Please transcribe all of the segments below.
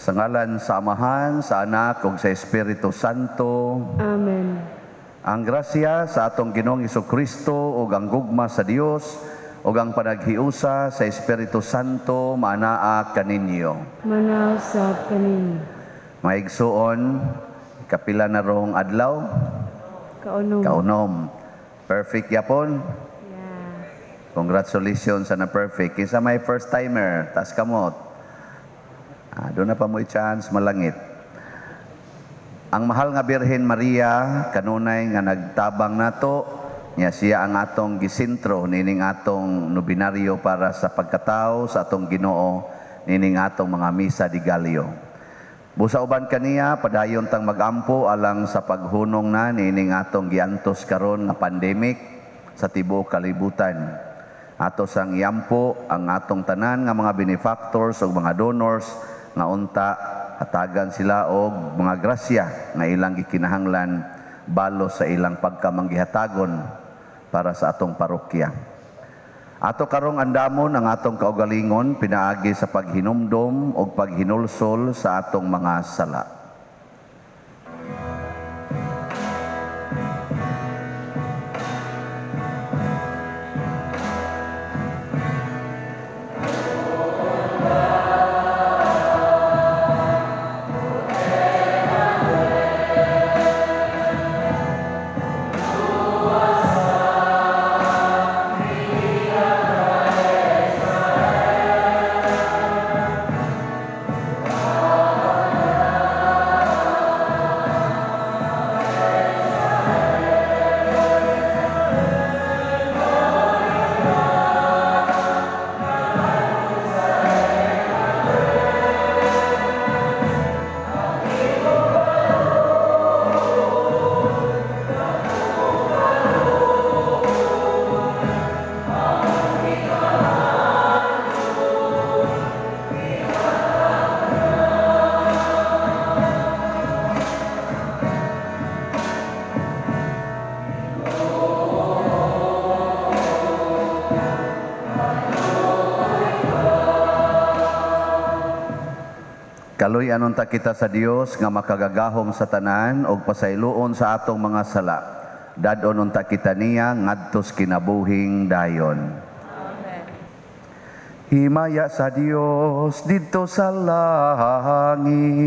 Sa ngalan sa Amahan, sa Anak, ug sa Espiritu Santo. Amen. Ang grasya sa atong Ginoong Hesukristo ug ang gugma sa Dios ug ang panaghiusa sa Espiritu Santo manaa kaninyo. Manaw sa kanin. Mga igsuon, kapila na rong adlaw, Kaunom. kaunom. Perfect yapon. Yeah. Congratulations sa na perfect. Kisa may first timer, tas kamot. Doon na pa mo'y chance malangit. Ang mahal nga Birhen Maria, kanunay nga nagtabang nato, niya siya ang atong gisintro, nining atong nobinaryo para sa pagkatao sa atong Ginoo, nining atong mga misa di Galio. Busa uban kaniya, padayon tang magampo alang sa paghunong na nining atong giantos karon nga pandemic sa tibuok kalibutan. Ato sang iampo ang atong tanan nga mga benefactors ug mga donors nga unta hatagan sila og mga grasya nga ilang gikinahanglan balo sa ilang pagkamanggihatagon para sa atong parokya. Ato karong andamon ang atong kaugalingon pinaagi sa paghinumdom og paghinulsol sa atong mga sala. Kaloy anon ta kita sa Dios nga makagagahom sa tanan og pasayloon sa atong mga sala. Dadon unta kita niya ngadtos kinabuhing dayon. Amen. Himaya sa Dios didto sa langit.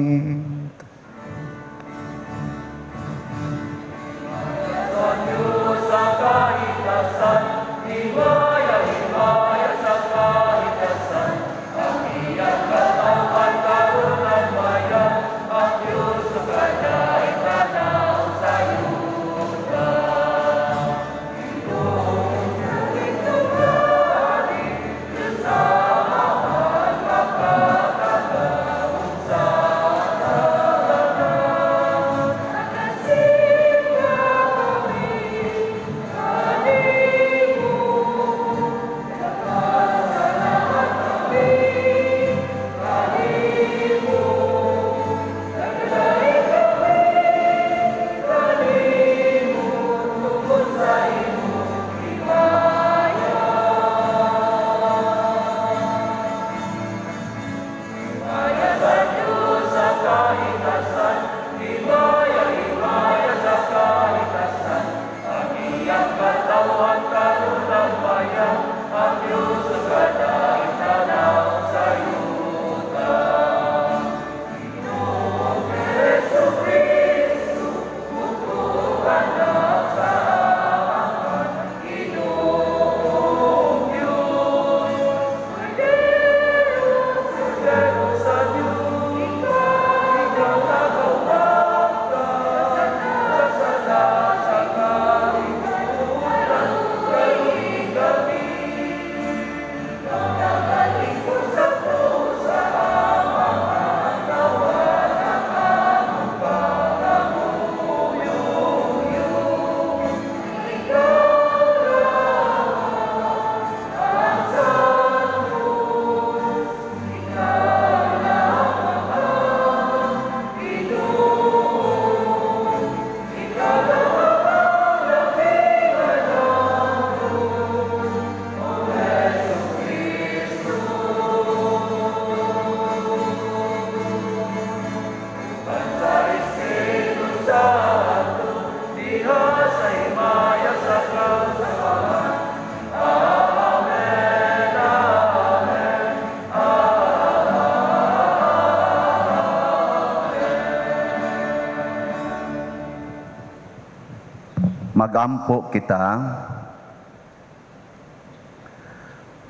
magampo kita.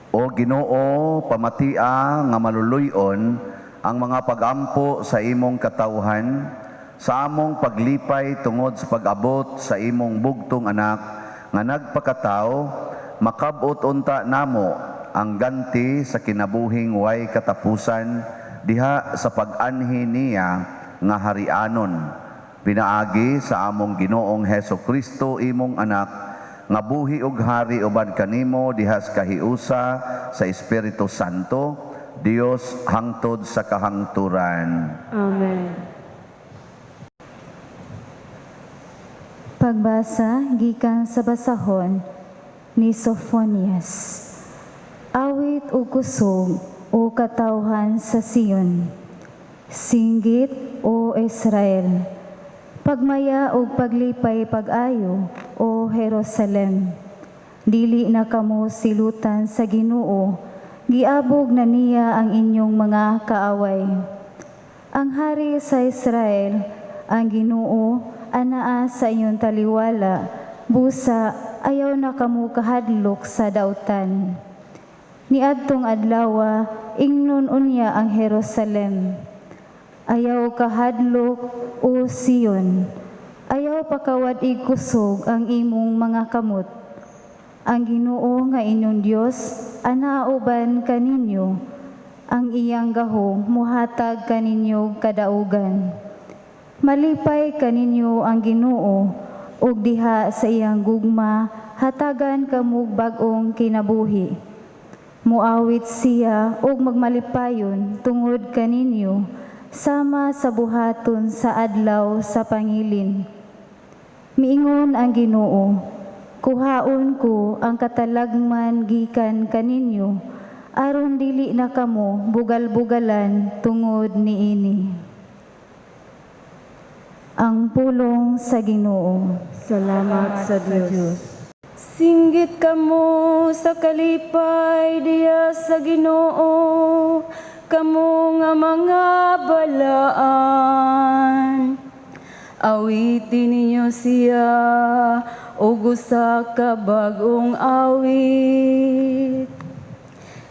O Ginoo, pamatia nga maluluyon ang mga pagampo sa imong katawhan, sa among paglipay tungod sa pag-abot sa imong bugtong anak nga nagpakatao, makabot unta namo ang ganti sa kinabuhing way katapusan diha sa pag-anhi niya nga harianon. Pinaagi sa among Ginoong Hesukristo imong anak, nga buhi ug hari uban kanimo diha sa kahiusa sa Espiritu Santo, Dios hangtod sa kahangturan. Amen. Pagbasa gikan sa basahon ni Sophonias. Awit o kusog o katawhan sa Sion, singgit o Israel, pagmaya o paglipay pag-ayo o Jerusalem. Dili na kamo silutan sa Ginoo, giabog na niya ang inyong mga kaaway. Ang hari sa Israel, ang Ginoo, anaa sa inyong taliwala, busa ayaw na kamo kahadlok sa dautan. Niadtong adlawa, ingnon unya ang Jerusalem. Ayaw kahadlok o Sion, ayaw pakawad ikusog ang imong mga kamot. Ang Ginoo nga inyong Dios, anauban kaninyo, ang iyang gahom muhatag kaninyo kadaugan. Malipay kaninyo ang Ginoo, ug diha sa iyang gugma, hatagan kamug bag-ong kinabuhi. Muawit siya ug magmalipayon tungod kaninyo, sama sa buhaton sa adlaw sa pangilin. Miingon ang Ginoo, kuhaon ko ang katalagman gikan kaninyo, aron dili na kamo bugal-bugalan tungod niini. Ang pulong sa Ginoo. Salamat sa Diyos. Singgit kamo sa kalipay diya sa Ginoo, kamo nga mga balaan. Awitin ninyo siya, ug usa ka bag-ong awit.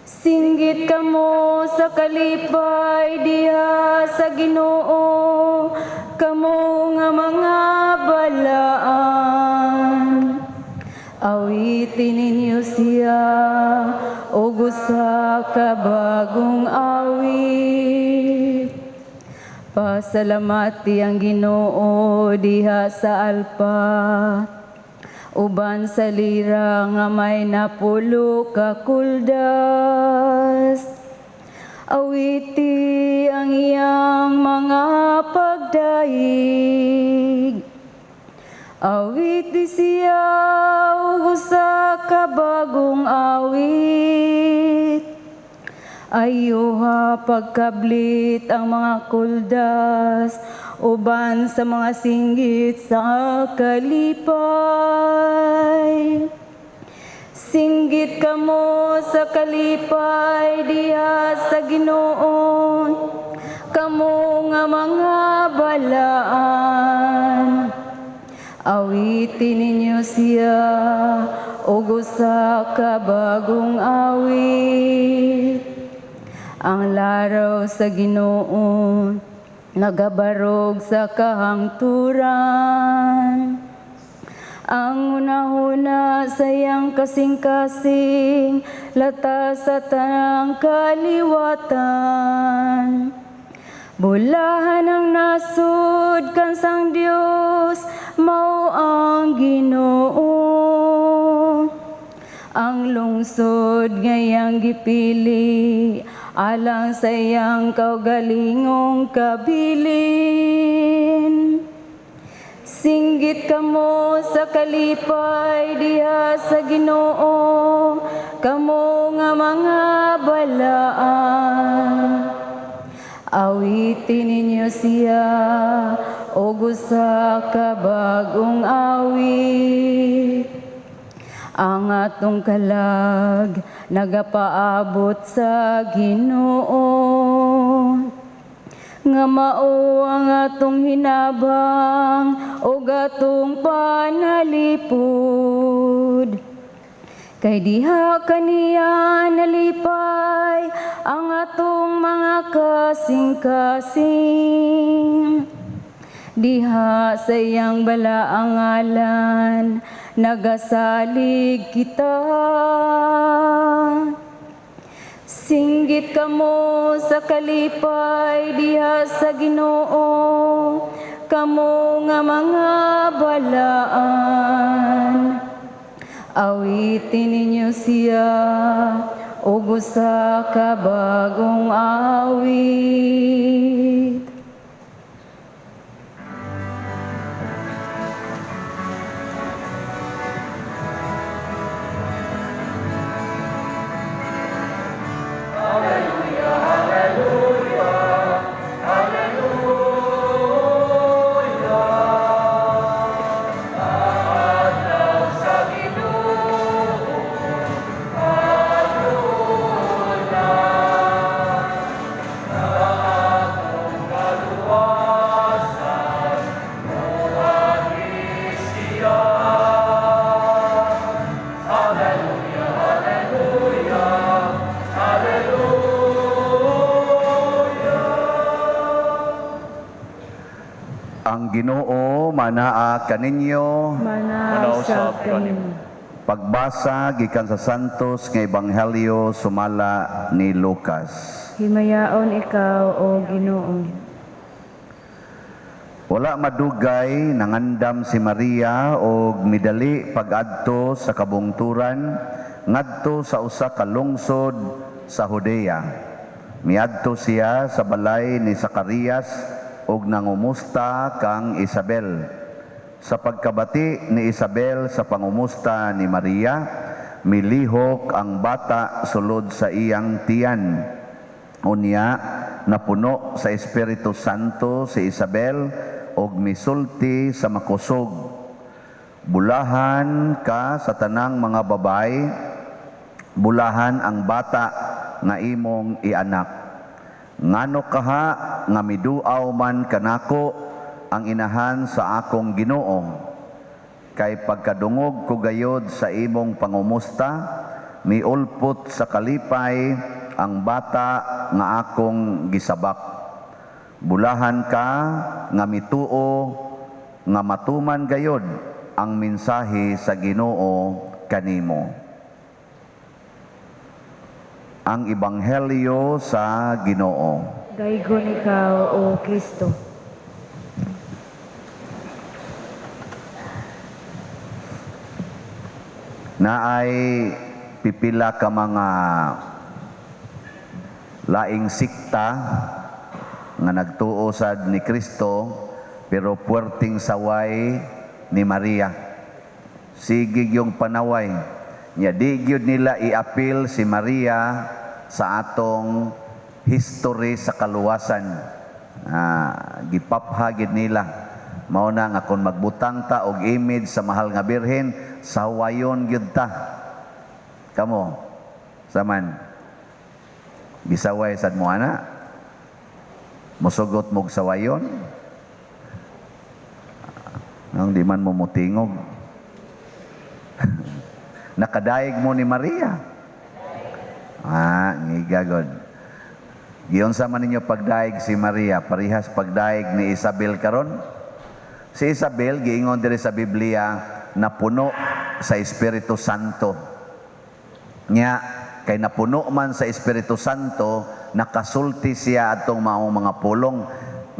Singgit kamo sa kalipay diha sa Ginoo, kamo nga mga balaan. Awitin ninyo siya, ug usa ka bagong awit. Pasalamati ang Ginoo diha sa alpa, uban sa lira nga may napulo ka kuldas. Awiti ang iyang mga pagdaig. Awiti siya, ug usa ka bagong awit. Ayuha pagkablit ang mga kuldas, uban sa mga singgit sa kalipay. Singgit kamo sa kalipay diha sa Ginoo, kamo nga mga balaan. Awitin ninyo siya, ug usa ka bagong awit. Ang laraw sa Ginoo nagabarog sa kahangturan. Ang una-una sa iyang kasing-kasing, latas sa tanang kaliwatan. Bulahan ang nasud kan sang Dios, mao ang Ginoo. Ang lungsod ngayang gipili, alang sa iyang kaugalingong kabilin. Singgit kamo sa kalipay diha sa Ginoo, kamo nga mga balaan. Awitin ninyo siya, ug usa ka bagong awit. Ang atong kalag nagapaabot sa Ginoo, nga mao ang atong hinabang o gatong panalipod. Kay diha kaniya nalipay ang atong mga kasing-kasing. Diha sa iyang balaang ngalan, nagasalig kita. Singgit kamo sa kalipay diha sa Ginoo, kamo nga mga balaan. Awitin ninyo siya og usa ka bagong awit. Ang Ginoo manaa kaninyo. Manausap kanimo. Pagbasa gikan sa Santos nga Ebanghelyo sumala ni Lucas. Himayaon ikaw, O Ginoo. Wala madugay nangandam si Maria og midali pag-adto sa kabungturan ngadto sa usa ka lungsod sa Judea. Miadto siya sa balay ni Zacarias og nangumusta kang Isabel. Sa pagkabati ni Isabel sa pangumusta ni Maria, milihok ang bata sulod sa iyang tiyan. Unya, napuno sa Espiritu Santo si Isabel og misulti sa makusog. Bulahan ka sa tanang mga babay, bulahan ang bata nga imong ianak. Ngano kaha nga miduaw man kanako ang inahan sa akong Ginoo. Kay pagkadungog ko gayod sa imong pangumusta, miulpot sa kalipay ang bata nga akong gisabak. Bulahan ka nga mituo nga matuman gayod ang mensahe sa Ginoo kanimo. Ang Ebanghelyo sa Ginoo. Gaygon ikaw, O Kristo. Naay pipila ka mga laing sikta nga nagtuo sad ni Kristo pero puwerting saway ni Maria. Sigig yung panaway. Nya di gyud nila i-appeal si Maria sa atong history sa kaluwasan. Gipaphagid nila. Mao na nga kung magbutang ta og image sa mahal nga birhen, sawayon gyud ta. Kamo saman gisaway sad mo ana. Musugot mog sawayon. Nang di man mo mutingog. Nakadaig mo ni Maria. Ngigagod. Giyon sa man ninyo pagdaig si Maria, parihas pagdaig ni Isabel karon. Si Isabel giingon diri sa Biblia napuno sa Espiritu Santo. Nya kay napuno man sa Espiritu Santo, nakasulti siya atong maong mga pulong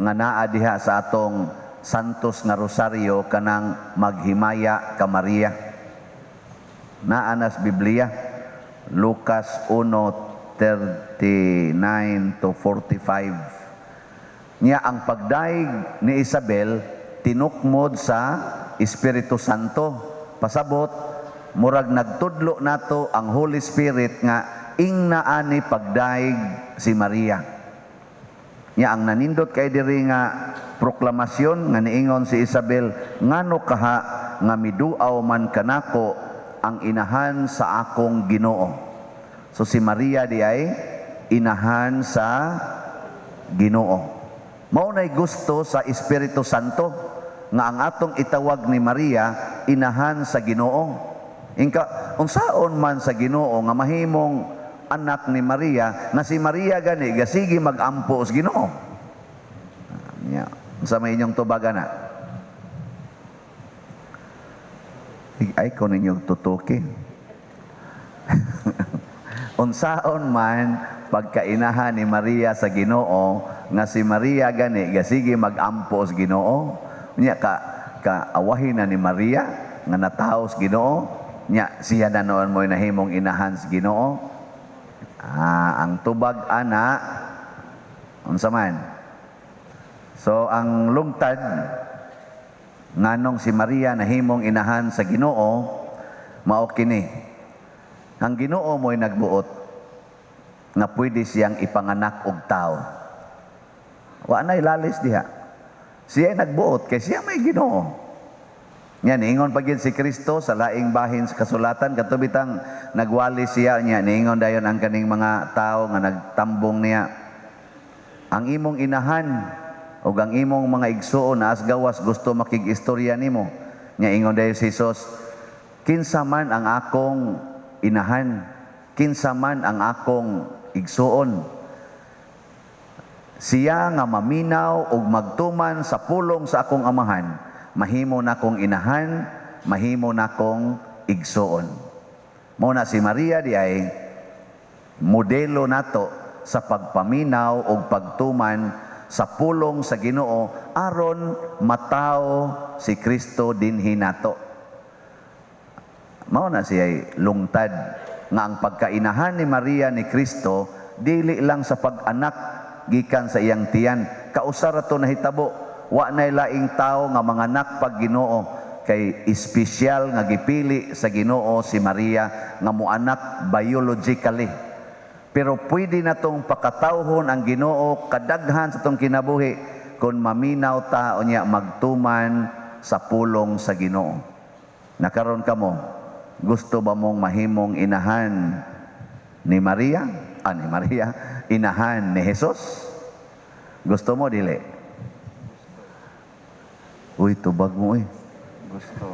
nga naa diha sa atong santos nga rosaryo kanang maghimaya ka Maria. Naanas Biblia, Lucas 1:39 to 45. Niya ang pagdaig ni Isabel tinukmod sa Espiritu Santo. Pasabot, murag nagtudlo nato ang Holy Spirit nga ingnaani pagdaig si Maria. Niya ang nanindot kay diri nga proklamasyon nga niingon si Isabel, ngano kaha nga miduaw man kanako ang inahan sa akong Ginoo. So si Maria di ay inahan sa Ginoo. Mao nay gusto sa Espiritu Santo nga ang atong itawag ni Maria inahan sa Ginoo. Ingka unsaon man sa Ginoo nga mahimong anak ni Maria nga si Maria gani gasigi magampo sa Ginoo. Nya, unsa may inyong tubagan na? Ay ko ninyo tutuki. Unsaon man pagkainahan ni Maria sa Ginoo nga si Maria gani gasigi magampo sa Ginoo. Nya kaawahin na ni Maria nga natawo sa Ginoo, nya siya na noon mo'y nahimong inahan sa Ginoo. Ang tubag ana unsa man. So ang lungtad nganong si Maria nahimong inahan sa Ginoo mao kini. Ang Ginoo mo'y nagbuot nga pwede siyang ipanganak og tao. Wa na ilalis diha. Siya nagbuot kay siya may Ginoo. Nya niingon pa gyud si Kristo sa laing bahin sa kasulatan katubitang nagwali siya niya niingon dayon ang kaning mga tao nga nagtambong niya. Ang imong inahan ug ang imong mga igsuon na asgawas gusto makig-istorya nimo. Nya ingon dayon si Jesus, kinsa man ang akong inahan, kinsa man ang akong igsuon, siya nga maminaw ug magtuman sa pulong sa akong amahan, mahimo na kong inahan, mahimo na kong igsuon. Mao na si Maria di ay modelo nato sa pagpaminaw ug pagtuman sa pulong sa Ginoo aron matao si Kristo dinhi nato. Mao na siya lungtad nga ang pagkainahan ni Maria ni Kristo dili lang sa pag-anak gikan sa iyang tiyan. Kausara to nahitabo, wa nay laing tao nga manganak pag Ginoo kay espesyal nga gipili sa Ginoo si Maria nga moanak biologically. Pero pwede na tong pakatawhon ang Ginoo kadaghan sa tong kinabuhi kung maminaw ta o niya magtuman sa pulong sa Ginoo. Nakaron kamo, gusto ba mong mahimong inahan ni Maria? Ni Maria, inahan ni Jesus? Gusto mo, dili? Uy, tubag mo eh. Gusto.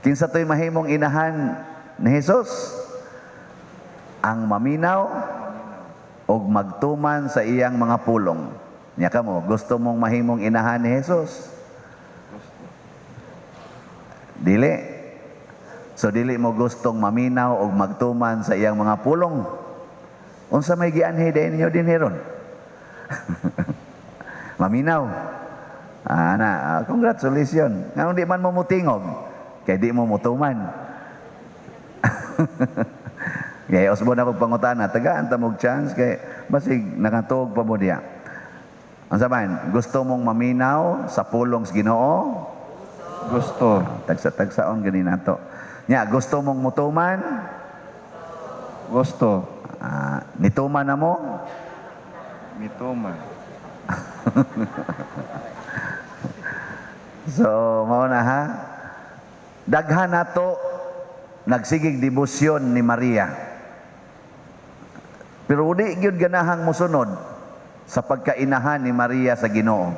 Kinsa to'y mahimong inahan ni Jesus? Ang maminaw o magtuman sa iyang mga pulong. Nya kamo, gusto mong mahimong inahan ni Jesus? Dili. So dili mo gustong maminaw o magtuman sa iyang mga pulong. Unsa may gianhi din ninyo din heron? Maminaw. Congratulations. Nga di man mo mutingog, kay di mo mutuman. Kaya usbon ako pangutana, tagaan ta mog chance kay basig nakatuog pa mo diya. Unsa man, gusto mong maminaw sa pulong sa Ginoo? Gusto. Tagsa-tagsaon gani nato. Nya, gusto mong mutuman? Gusto. Nituman na mo? Mituman. So, mao na ha. Daghan nato nagsigig debosyon ni Maria. Pero udi gyud ganahang mosunod sa pagkainahan ni Maria sa Ginoo.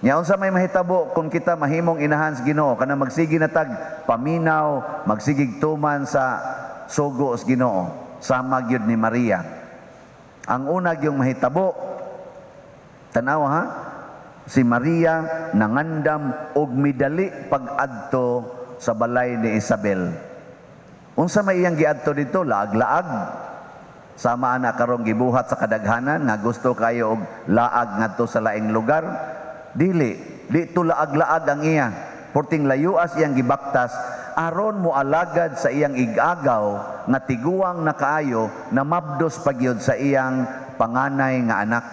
Nya unsa may mahitabo kung kita mahimong inahan sa Ginoo kana magsigi na tag paminaw, magsigig tuman sa sugo sa Ginoo, sama gyud ni Maria. Ang una gyung mahitabo, tanaw ha, si Maria nangandam og midali pag-adto sa balay ni Isabel. Unsa may iyang giadto dito? Laag-laag. Sama ana karong gibuhat sa kadaghanan nga gusto kayo og laag ngadto sa laing lugar. Dili to laag-laag ang iya. Porting layuas iyang gibaktas aron mo alagad sa iyang igagaw nga tiguang na kaayo na mabdos pagyod sa iyang panganay nga anak.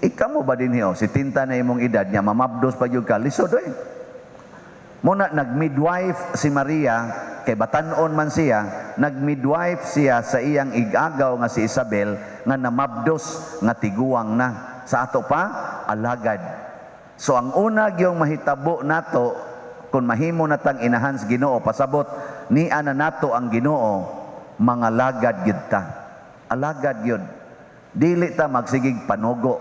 Ikaw mo ba din hiyo? Si tinta na imong edad niya, mamabdos pagyod ka. Lisod eh. Muna nag-midwife si Maria, kay batanon man siya, nag-midwife siya sa iyang igagaw nga si Isabel nga namabdos nga tiguang na. Sa ato pa, alagad. So ang una gyung mahitabo nato kung mahimo natang inahan sa Ginoo pasabot ni ana nato ang Ginoo, mga lagad gyud ta. Alagad gyud. Dili ta magsigig panugo.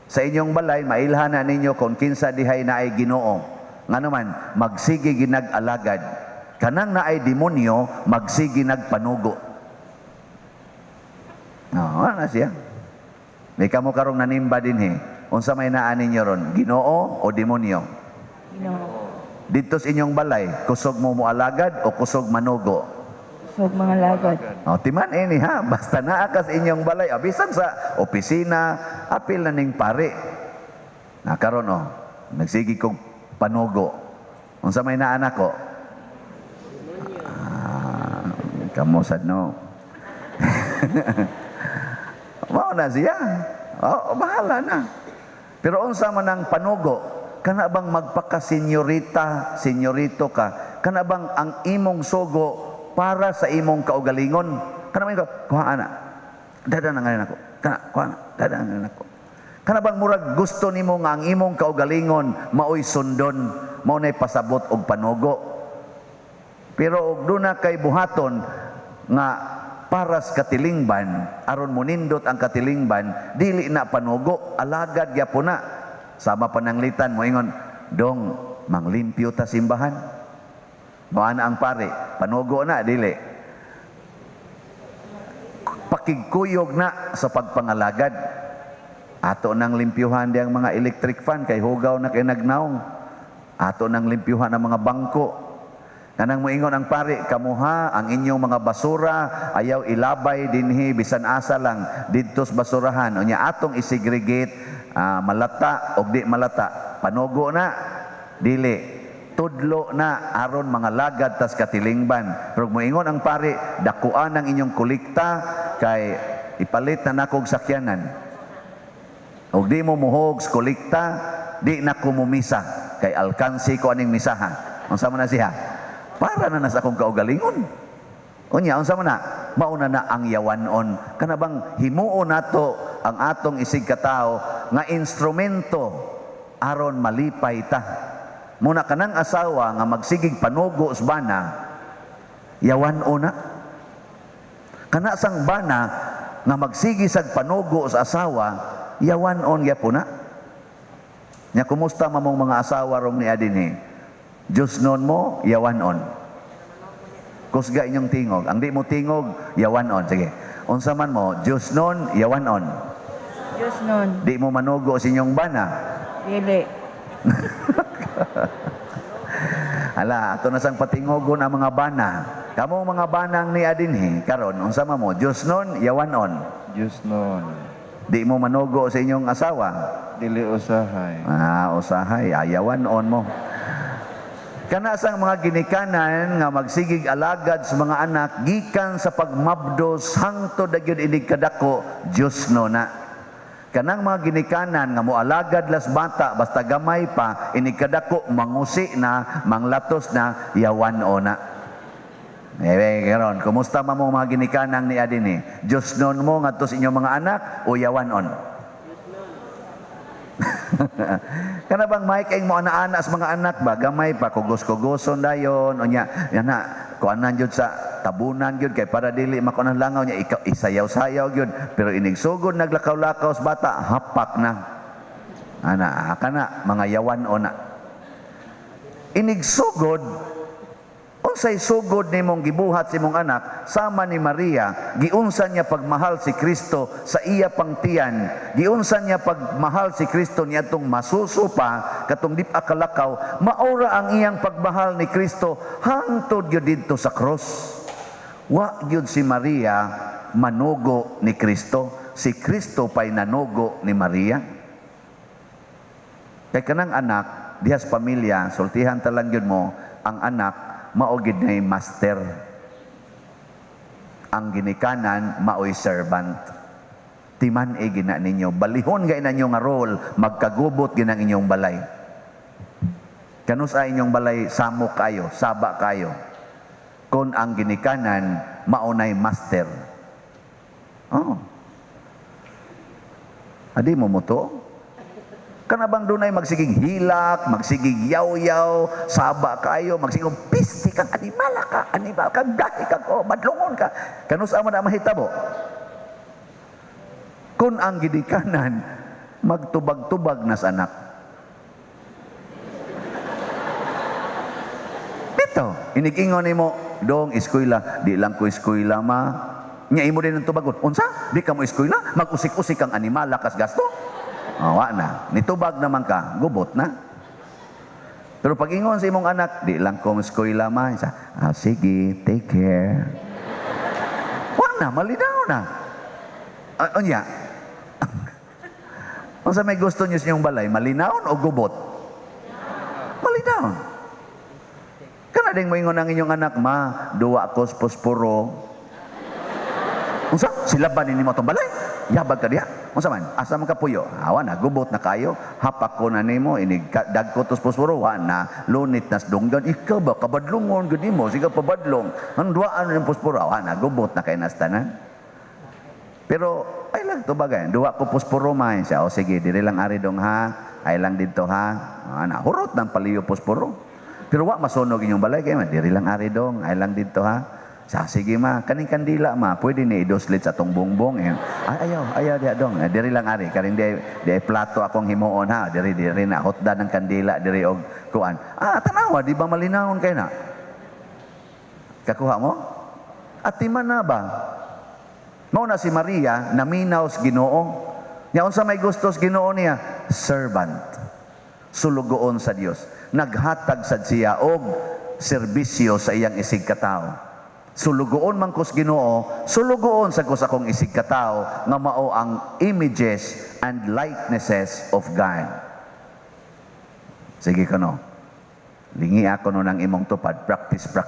Sa inyong balay, mailhana ninyo kung kinsa dihay na ay Ginoo. Nga naman, magsigi ginag-alagad. Kanang na ay demonyo, magsigi nagpanugo. Na siya. May kamo karong nanimba din unsa may naa ninyo ron, Ginoo o demonyo? Ginoo. Dito sa inyong balay, kusog mo alagad o kusog manugo? Kusog mga lagad. Timan ini ha, basta naa ka sa inyong balay, bisan sa opisina, apil na ning pare. Karon nagsigi kog panugo. Unsa may naa nako? Kamusad no. Mao na siya. Bahala na. Pero unsa man ang panugo, kana bang magpaka-senyorita, senyorito ka? Kana bang ang imong sugo para sa imong kaugalingon? Kana man kuha ana. Dada na ngayon ako. Kana kuha ana. Dada na ngayon ako. Kana bang murag gusto nimo nga ang imong kaugalingon maoy sundon, mao nay pasabot og panugo. Pero og duna kay buhaton nga paras katilingban, aron munindot ang katilingban, dili na panugo, alagad gyapon na. Sama pananglitan mo ingon, dong manglimpyo ta simbahan. Moana ang pare, panugo na dili. Pakigkuyog na sa pagpangalagad. Ato nang limpyuhan diyang mga electric fan kay hugaw na kay nagnaong. Ato nang limpyuhan ang mga bangko. Kanang moingon ang pare, kamuha ang inyong mga basura, ayaw ilabay dinhi bisan asa lang didto sa basurahan. Unya atong isegregate, malata og di malata. Panugo na, dili. Tudlo na aron mga lagad tas katilingban. Pero moingon ang pare, dakuan ang inyong kolekta kay ipalit na nakog sakyanan. Og di mo muhog sa kolekta, di na ko mumisa kay alkansi ko aning misahan. Unsa man na siya? Para na nasa akong kaugalingon. Unya, unsa man na? Mauna na ang yawanon. Kana bang himuo nato ang atong isig katao nga instrumento aron malipay ta. Muna kanang asawa nga magsigig panugo sa bana, yawanon na. Kana sang bana nga magsigi sag panugo sa asawa, yawanon gyapon na. Nya kumusta mamong mga asawa rong ni adinhi? Diyos nun mo, yawanon. Kusga inyong tingog. Ang di mo tingog, yawanon. Sige. Unsa man mo, Diyos nun, yawanon. Diyos nun. Di mo manugo sa inyong bana. Dili. Hala, ato na sang patingogon ang mga bana. Kamong mga banang ni adinhi, karon unsa man mo, Diyos nun, yawanon. Diyos nun. Di mo manugo sa inyong asawa. Dili usahay. Usahay, ayawanon mo. Kana sang mga ginikanan nga magsigig alagad sa mga anak gikan sa pagmabdos hangtod dagyud inig kadako Dios no na. Kanang mga ginikanan nga moalagad las bata basta gamay pa inig kadako mangusi na, manglatos na, yawan o na. Karon, kumusta man mo mga ginikanan ni adini? Dios non mo ngadto sa inyong mga anak o yawan on? Kana bang may kaing mo ana-ana sa mga anak ba gamay pa kugos-kugoson dayon unya yana kuanan jud sa tabunan jud kay para dili makunan langaw nya ikaw isayaw-sayaw jud pero inigsugod naglakaw-lakaw sa bata hapak na ana kana mga yawan ona inigsugod unsay sugod nimong gibuhat sa imong anak sama ni Maria giunsan niya pagmahal si Kristo sa iya pangtiyan giunsan niya pagmahal si Kristo niadtong masuso pa katong di akalakaw maura ang iyang pagmahal ni Kristo hangtod gyud didto sa cross wa gyud si Maria manugo ni Kristo si Kristo pay nanugo ni Maria kay kanang anak dihas pamilya sultihan ta lang gyud mo ang anak maugid na master. Ang ginikanan, maoy servant. Timan e gina ninyo. Balihon gay na nga role, magkagubot ginang inyong balay. Kanus ay inyong balay, samok kayo, saba kayo. Kung ang ginikanan, maunay master. Oh. Adi mo mo to? Kana bang dunay magsigig hilak, magsigig yaw-yaw, saba kayo, magsigig pisti kang animala ka, gahi ka, madlungon ka. Kanus amo na mahitabo. Kung ang gidikanan magtubag-tubag nas anak. Bitaw, inig-ingon nimo, dong eskwela, di lang ko eskwela ma. Nya imo din ang tubagon. Unsa? Di ka mo eskwela, mag-usik-usik ang animal kas gasto. Wa na, nitubag naman ka, gubot na. Pero pag ingon sa imong anak, di lang ko eskwela ma. Sige, take care. Wa na, malinaw na. Unya. Kung sa may gusto niyo sa inyong balay, malinaw o gubot? Malinaw. Kana ding moingon ang inyong anak, ma, duwa ko sa posporo. Unsa? Sila ba nimo tong balay? Yabag ka diha. Unsa man? Asa man ka puyo? Awa na, gubot na kayo. Hapak ko na nimo, inig dagko tos posporo, wa na, lunit nas dunggan. Ikaw ba kabadlongon gud nimo? Siga pabadlong. Ang duaan ng posporo, wa na, gubot na kay nas tanan. Pero ay lang to bagay. Duwa ko posporo man siya. O sige, diri lang ari dong ha. Ay lang dito ha. Ana, hurot ng paliyo posporo. Pero wa masunog inyong balay kay man diri lang ari dong. Ay lang dito ha. Sa sige ma, kaning kandila ma, pwede ni idoslit sa tong bongbong. Ay ayaw dia dong. Diri lang ari karing di plato akong himuon ha. Diri na hotdan ng kandila diri og kuan. Tanawa di ba malinawon kay na? Kakuha mo? At timan na ba? Mao na si Maria naminaw sa Ginoo. Nya unsa may gusto sa Ginoo niya? Servant. Sulugoon sa Dios. Naghatag sad siya og serbisyo sa iyang isig katao. Sulugoon man ko sa Ginoo, sulugoon sa kus akong isig katao nga mao ang images and likenesses of God. Sige kuno. Lingi ako no nang imong tupad, practice ba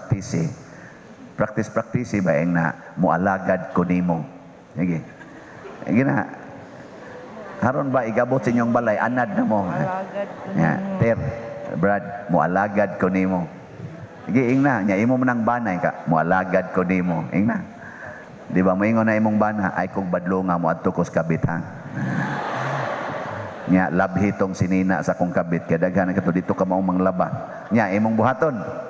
ang na mualagad ko nimo. Sige. Sige na. Haron ba igabot sa inyong balay, anad na mo. Alagad ko Ter, Brad, mualagad ko nimo. Sige, ing na. Nya imo man ang banay ka, mualagad ko nimo. Ing na. Di ba, maingon na imong bana, ay kung badlo nga mo adto ko sa kabit ha. Nya, labhi tong sinina sa kong kabit. Kaya daghan ka to, dito ka maong manglaba. Nya, imong buhaton.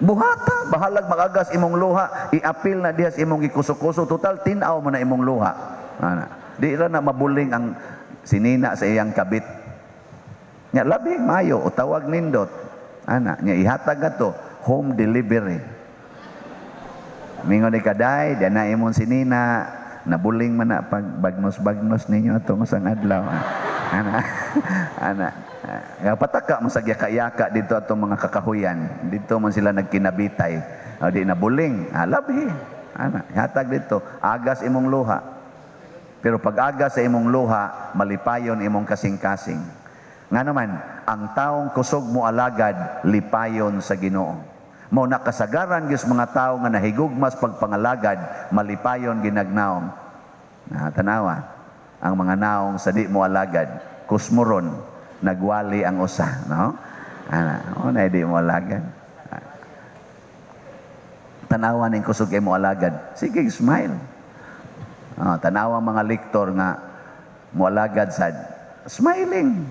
Buhata, bahalag magagas imong luha, iapil na diha sa imong gikuso-kuso, total tinaw mo na imong luha. Di ra na mabuling ang sinina sa iyang kabit. Nya labi mayo o tawag nindot. Nya ihatag ato home delivery. Mingon ni kaday, diyan na imong sinina, nabuling man na pag bagnos-bagnos ninyo atong usang adlaw. Pataka mo sa yaka-yaka dito atong mga kakahuyan. Dito man sila nagkinabitay. Di nabuling. Labhi. Hatag dito. Agas imong luha. Pero pag agas sa imong luha, malipayon imong kasing-kasing. Nga naman, ang taong kusog mo alagad, lipayon sa Ginoo. Mo nakasagaran gyud mga tao nga nahigugmas pagpangalagad, malipayon ginagnaom. Tanawa, ang mga naong sa di mo alagad, kusmuron, nagwali ang usa, no? Na di mo alagad. Tanawa ning kusog mo alagad. Sige, smile. Tanawa mga lektor nga mo alagad sad, smiling.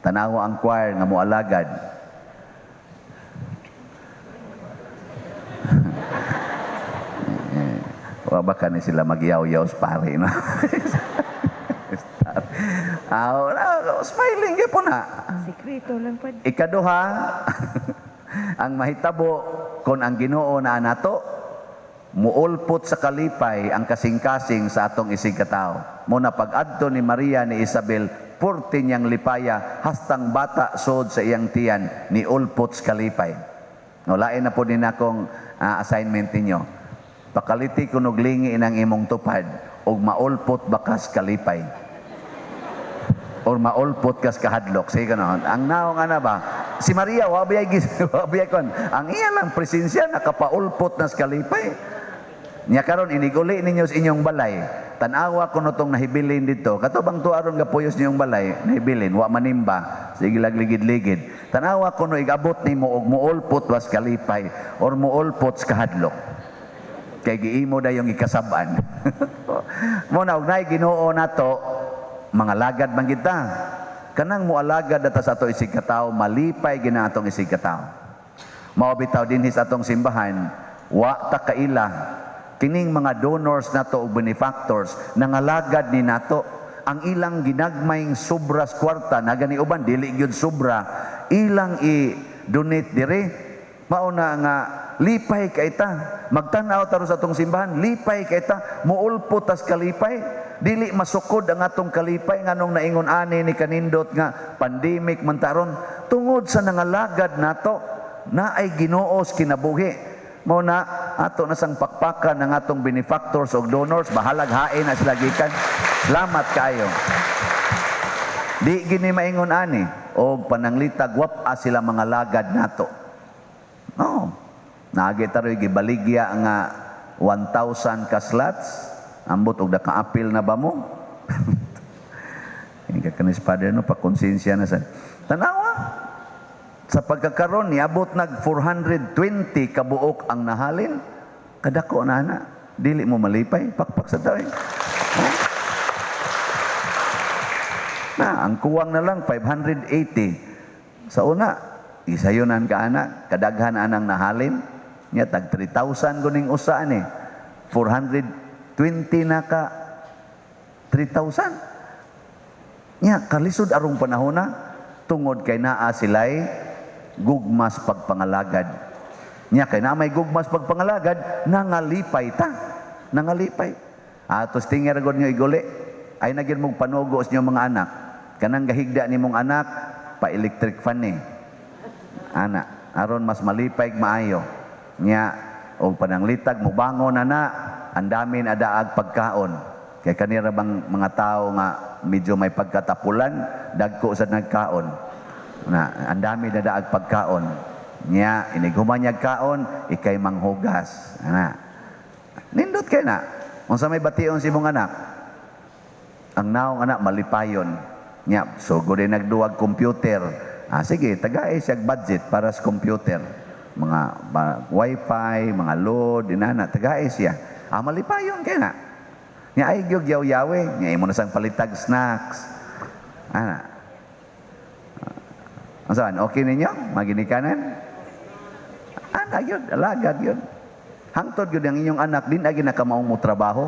Tanawa ang choir nga mo alagad. Wa ba ka ni sila magyaw-yaw sa pare, no? Smiling gyud po na. Sikreto lang pa. Ikaduha, ang mahitabo kon ang Ginoo na nato muulpot sa kalipay ang kasing-kasing sa atong isig katao. Muna pag-adto ni Maria ni Isabel, purti niyang lipaya, hastang bata sod sa iyang tiyan, ni ulpot sa kalipay. Lain na po din akong assignment ninyo. Pakaliti kunog lingi inang imong tupad, og maulpot bakas kalipay. Or maulpot kas kahadlok. Sige ganon. Ang naong ba? Si Maria, wabiyay kon. Ang iya lang presensya, nakapaulpot na sa kalipay. Nya karon iniguli ninyo sa inyong balay. Tanawa ko no tong nahibilin dito. Katubang tuaron gapuyos niyong balay, nahibilin, wa manimba. Sige lagligid-ligid. Tanawa ko no igabot nimo og muulpot was kalipay or muulpot sa kahadlok. Kay giimo da yung ikasaban. Mo na ugnay Ginoo nato, mga lagad man kita. Kanang mualagad data sa ato isig katao, malipay gina atong isig katao. Mao bitaw dinhi sa atong simbahan, wa ta kaila kining mga donors nato ug benefactors nangalagad ni nato ang ilang ginagmayng sobras kwarta na gani uban dili gyud sobra ilang i-donate dire mao na nga lipay kay ta magtan-aw taro sa atong simbahan lipay kay ta muulpo tas kalipay dili masukod ang atong kalipay nganong naingon ani ni kanindot nga pandemic man taron tungod sa nangalagad nato na ay Ginoos kinabuhi mao na ato na sang pakpakan ng atong benefactors o donors bahalag hain na sila gikan salamat kayo di gini maingon ani og pananglitag wap-a sila mga lagad nato no naagi taroy gibaligya nga 1,000 ka slots ambot og naka-apil na ba mo ini kanis father no pa konsensya na sa tanawa sa pagkakaroon niabot nag 420 kabuok ang nahalin kadako na ana dili mo malipay pakpak sa tayo na ang kuwang na lang 580 sa una isayonan ka ana kadaghan anang nahalin nya tag 3,000 guning usa ani 420 na ka 3,000 nya kalisod arong panahon na tungod kay naa silay gugmas pagpangalagad nya kay na may gugmas pagpangalagad nangalipay ta nangalipay atos tingir gud nga iguli ay nagyud mong panugo sa inyong mga anak kanang gahigda nimong anak pa electric fan ni ana aron mas malipay maayo nya og pananglitag mubangon na andamin adaag pagkaon kay kanira bang mga tao nga medyo may pagkatapulan dagko sa nagkaon na ang dami na daag pagkaon niya inigumanyag kaon ikay manghugas ana nindot kay na unsa may bation si mong anak ang naong anak malipayon niya so gud nagduwag computer sige tagay siya budget para sa computer mga wifi mga load inana tagay siya malipayon kay na niya ay gyud yaw-yawe niya imo na sang palitag snacks ana saan? Okay ninyo? Maginikanan? Anak yun, alagad yun. Hangtod yun ang inyong anak, din agi nakamaong mo trabaho.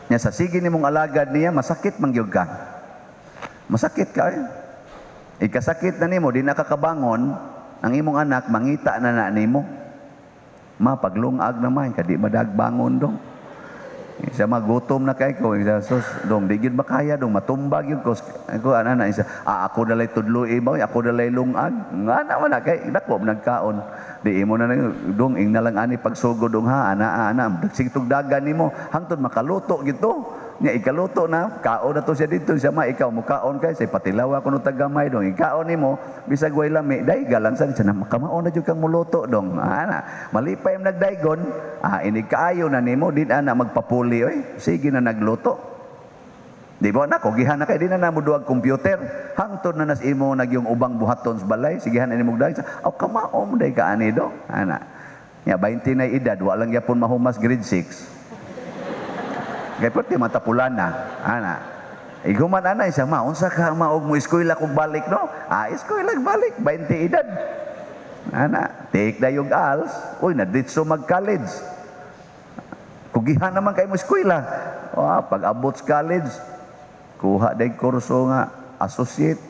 Nya sa sige ni mong alagad niya, masakit mangyog ka. Masakit ka eh. Ikasakit na nimo, di nakakabangon, ang imong anak, mangita na nimo. Paglungag naman, kadi madagbangon dong. Isa magutom na kay ko sus dong di gyud makaya dong matumbag yun ko ana isa ako dalay tudloy ibaw ako dalay lungag ngana man kay dako nagkaon di imo na dong ing nalang ani pagsugod dong ha ana dagsig tugdagan nimo hangtod makaluto gito nya ikaluto na kaon na to siya dito siya ikaw mo kaon kay say patilaw ako no tagamay dong ikaon nimo bisag way lami day galang sa na makamaon na jud kang muluto dong ana malipay am nagdaygon ini kaayo na nimo din ana magpapuli oy sige na nagluto di ba na kogihan na kay di na namuduag computer hangtod na nas imo nagyong ubang buhaton sa balay sigihan na nimo dag kamaom day ka ani dong ana nya 20 na edad wa lang gyapon mahumas grade 6 kay pati matapulan na ana iguman ana isa unsa ka maog mo eskwela kog balik no eskwela balik 20 edad ana take na yung ALS uy na ditso mag college kugihan naman kay mo eskwela pag abot sa college kuha day kurso nga associate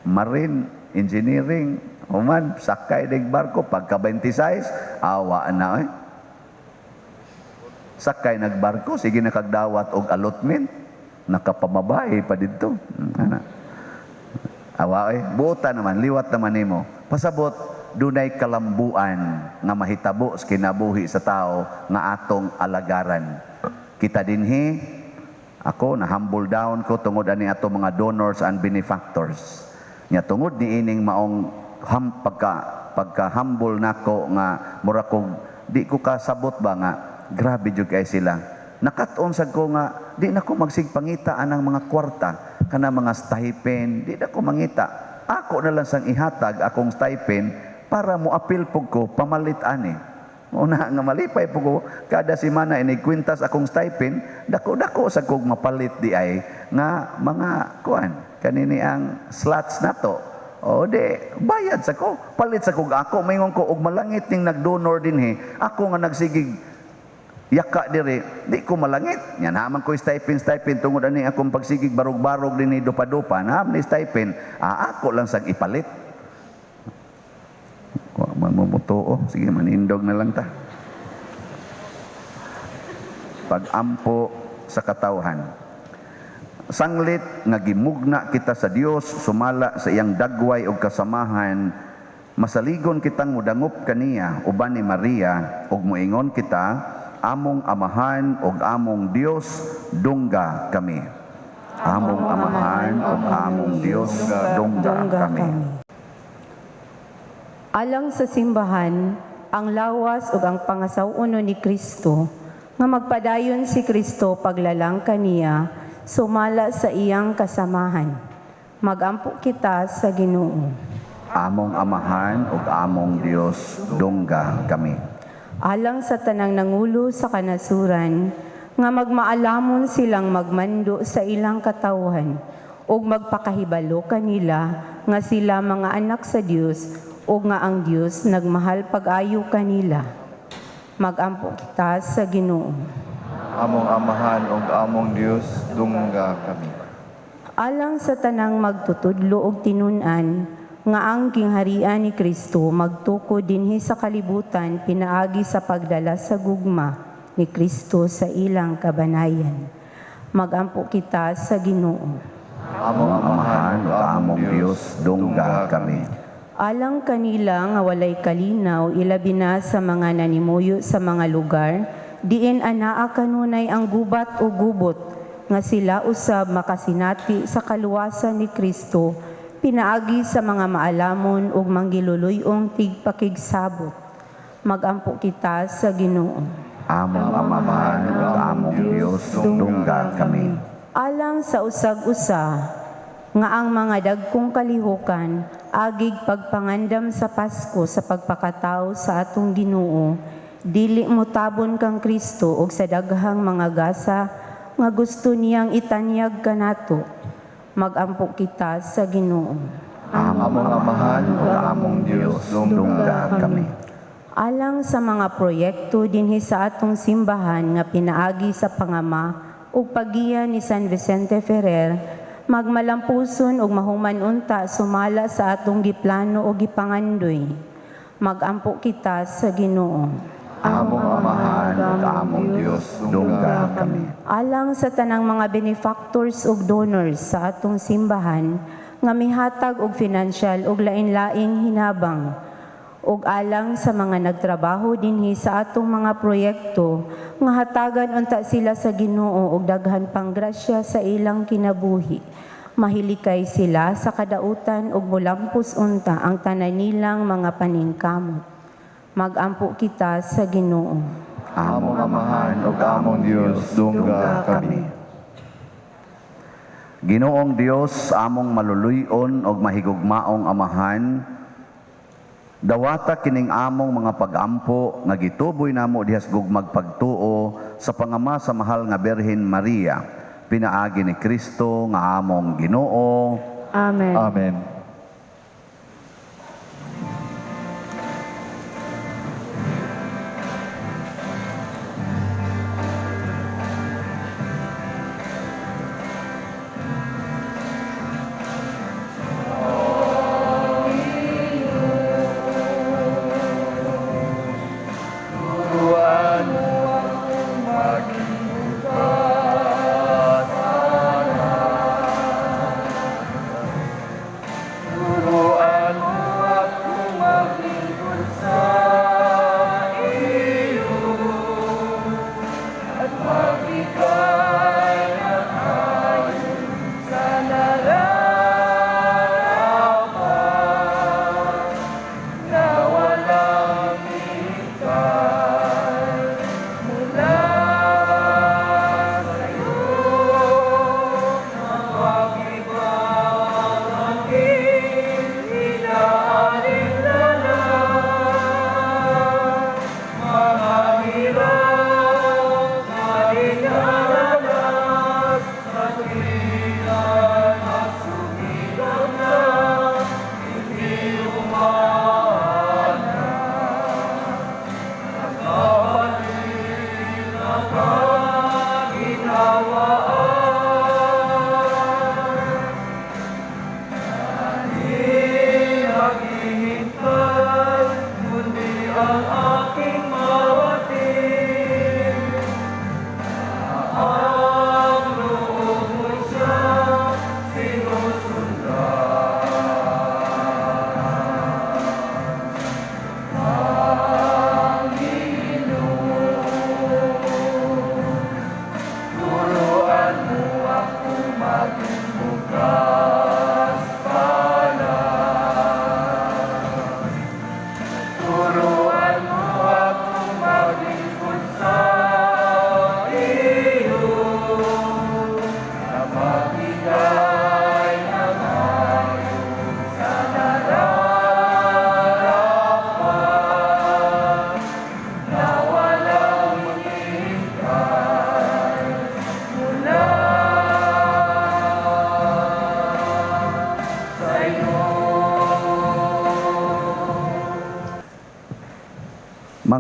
marine engineering human sakay day barko pagka 26 awa na sakay nagbarko sige nakagdawat og allotment nakapamabay pa didto ana awa buta naman liwat naman nimo pasabot dunay kalambuan nga mahitabo sa kinabuhi sa tao nga atong alagaran kita dinhi ako na humble down ko tungod ani ato mga donors and benefactors nya tungod ni ining maong pagka humble nako nga mura kog di ko kasabot ba nga grabe jud kay sila nakat-on sad ko nga di na ko magsigpangita anang mga kwarta kana mga stipend di na ko mangita ako na lang sang ihatag akong stipend para mo apil pug ko pamalit ani una nga malipay pug ko kada semana ini kwintas akong stipend dako-dako sa kog mapalit di ay nga mga kuan kanini ang slots nato O di, bayad sa ko. Palit sa kog ako. Mayroon ko, og malangit ning nagdonor din he. Ako nga nagsigig yaka dire, di ko malangit. Yan naman ko stipend tungod ani akong pagsigig barog-barog din ni dupa-dupa. Naman ni stipend. Ako lang sang ipalit. Wa man mo mutuo. Sige, manindog na lang ta. Pag-ampo sa katawhan. Sanglit nga gimugna kita sa Dios, sumala sa iyang dagway ug kasamahan, masaligon kitang mudangop kaniya uban ni Maria ug moingon kita, among amahan ug among Dios, dungga kami. Among amahan ug among Dios, dungga kami. Alang sa simbahan, ang lawas ug ang pangasawuno ni Kristo, nga magpadayon si Kristo paglalang kaniya, sumala sa iyang kasamahan. Magampo kita sa Ginoo. Among amahan ug among Dios, dungga kami. Alang sa tanang nangulo sa kanasuran, nga magmaalamon silang magmando sa ilang katawhan, ug magpakahibalo kanila nga sila mga anak sa Dios, ug nga ang Dios nagmahal pag-ayo kanila. Magampo kita sa Ginoo. Among amahan ug among Dios, dungga kami. Alang sa tanang magtutudlo og tinun-an, nga ang kingharian ni Kristo magtuko dinhi sa kalibutan pinaagi sa pagdala sa gugma ni Kristo sa ilang kabanayan. Magampo kita sa Ginoo. Among amahan ug among Dios, dungga kami. Alang kanila nga walay kalinaw, ilabi na sa mga nanimuyo sa mga lugar, diin anaa kanunay ang gubat o gubot, nga sila usab makasinati sa kaluwasan ni Kristo, pinaagi sa mga maalamon ug manggiluluyong tigpakigsabot. Magampo kita sa Ginoo. Among amahan ug among Dios, dungga kami. Alang sa usag-usa, nga ang mga dagkong kalihukan, agig pagpangandam sa Pasko sa pagpakatao sa atong Ginoo, dili motabon kang Kristo ug sa daghang mga gasa nga gusto niyang itanyag kanato. Magampo kita sa Ginoo. Among amahan ug among Dios, dungga kami. Alang sa mga proyekto dinhi sa atong simbahan nga pinaagi sa pangama ug pagiya ni San Vicente Ferrer, magmalampuson ug mahuman unta sumala sa atong giplano ug gipangandoy. Magampo kita sa Ginoo. Among amahan ug among Dios, dungga kami. Alang sa tanang mga benefactors ug donors sa atong simbahan nga mihatag og financial ug lain-laing hinabang, ug alang sa mga nagtrabaho dinhi sa atong mga proyekto nga hatagan unta sila sa Ginoo ug daghan pang grasya sa ilang kinabuhi. Mahilikay sila sa kadautan ug mulampos unta ang tanan nilang mga paningkamot. Magampo kita sa Ginoo. Among amahan ug among Dios, dungga kami. Ginoong Dios, among maluluyon ug mahigugmaong amahan, dawata kining among mga pag-ampo nga gituboy namo dihas gugmag pagtuo sa pangama sa mahal nga Birhen Maria, pinaagi ni Kristo nga among Ginoo. Amen. Amen.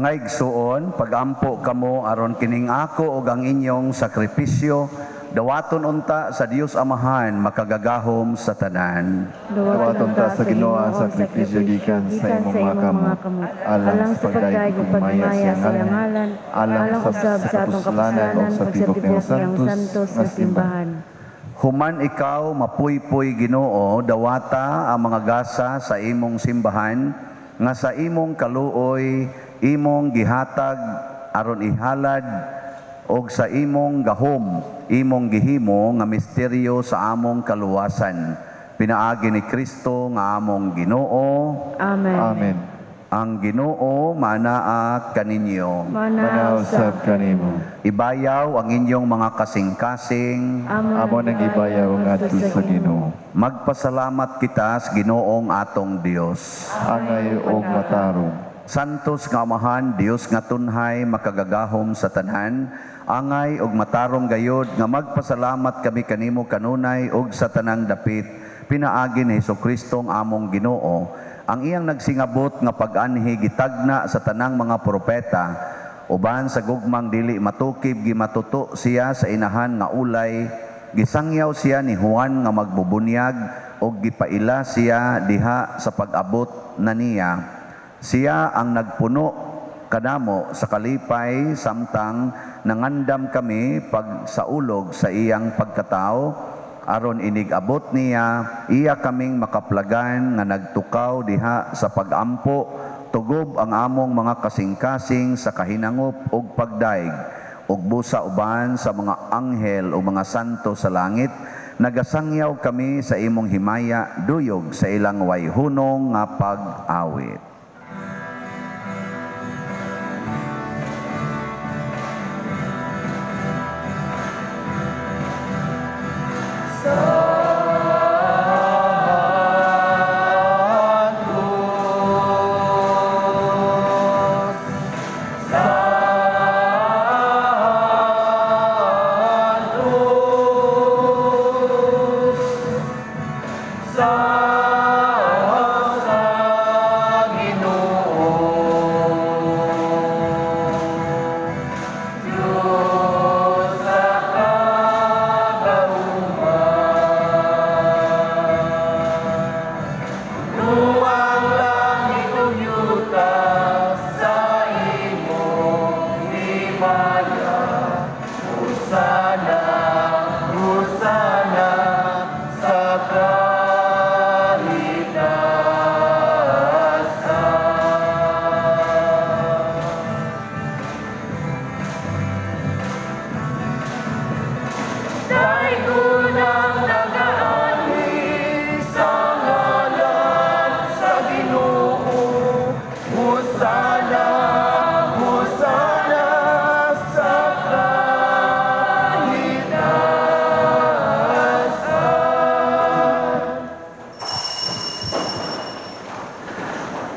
Mga igsuon, pagampo kamo aron kining ako ug ang inyong sakripisyo dawaton unta sa Dios Amahan makagagahom sa tanan. Dawaton ta sa Ginoo ang sakripisyo gikan sa imong mga kamot. Alang sa pagdayo pagmaya sa iyang ngalan, alang usab sa atong kapusalanan pagsatibok ng santos nga simbahan. Human ikaw mapuypoy Ginoo dawata ang mga gasa sa imong simbahan nga sa imong kaluoy imong gihatag aron ihalad og sa imong gahom imong gihimo nga misteryo sa among kaluwasan. Pinaagi ni Kristo nga among Ginoo. Amen. Amen. Ang Ginoo manaa kaninyo. Manausab kanimo. Ibayaw ang inyong mga kasing-kasing. Amo nang ibayaw ngadto sa Ginoo. Magpasalamat kita sa Ginoong atong Dios. Angay og matarong. Santos nga Amahan, Dios nga tunhay makagagahom sa tanan, angay og matarong gayod nga magpasalamat kami kanimo kanunay og sa tanang dapit pinaagi ni Hesukristo ang among Ginoo, ang iyang nagsingabot nga pag-anhi gitagna sa tanang mga propeta, uban sa gugmang dili matukib gimatuto siya sa inahan nga ulay, gisangyaw siya ni Juan nga magbubunyag og gipaila siya diha sa pag-abot na niya. Siya ang nagpuno kanamo sa kalipay samtang nangandam kami pag sa ulog sa iyang pagkatao aron inig-abot niya iya kaming makaplagan nga nagtukaw diha sa pagampo tugob ang among mga kasing-kasing sa kahinangop ug pagdaig ug busa uban sa mga anghel o mga santo sa langit. Nagasangyaw kami sa imong himaya duyog sa ilang wayhunong nga pag-awit.